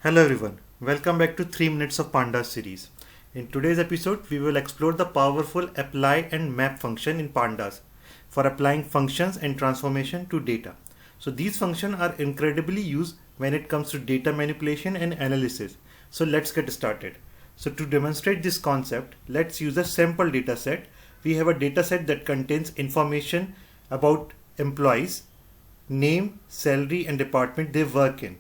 Hello everyone, welcome back to 3 Minutes of Pandas series. In today's episode, we will explore the powerful apply and map function in Pandas for applying functions and transformation to data. So these functions are incredibly used when it comes to data manipulation and analysis. So let's get started. So to demonstrate this concept, let's use a sample data set. We have a data set that contains information about employees, name, salary and department they work in.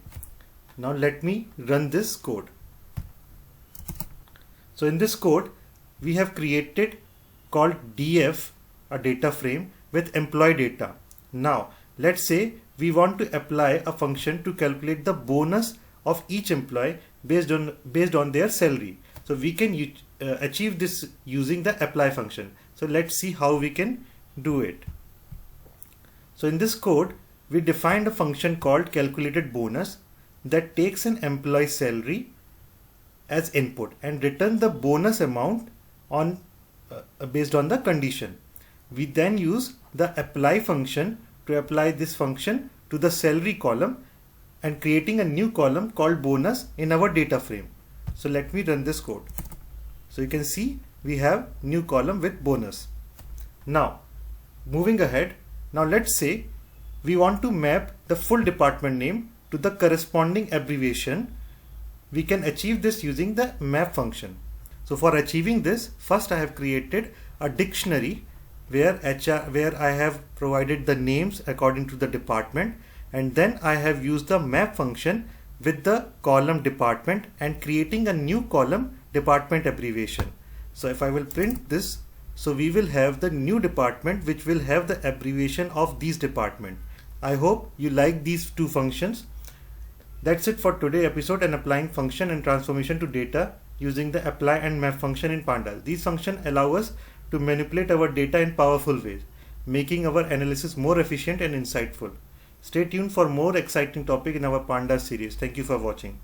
Now let me run this code. So in this code, we have created called df, a data frame with employee data. Now let's say we want to apply a function to calculate the bonus of each employee based on their salary. So we can achieve this using the apply function. So let's see how we can do it. So in this code, we defined a function called calculated bonus that takes an employee's salary as input and return the bonus amount based on the condition. We then use the apply function to apply this function to the salary column and creating a new column called bonus in our data frame. So let me run this code. So you can see we have new column with bonus. Now moving ahead, now let's say we want to map the full department name to the corresponding abbreviation. We can achieve this using the map function. So for achieving this, first I have created a dictionary where I have provided the names according to the department, and then I have used the map function with the column department and creating a new column department abbreviation. So if I will print this, so we will have the new department which will have the abbreviation of these department. I hope you like these two functions. That's it for today's episode and applying function and transformation to data using the apply and map function in Pandas. These functions allow us to manipulate our data in powerful ways, making our analysis more efficient and insightful. Stay tuned for more exciting topic in our Pandas series. Thank you for watching.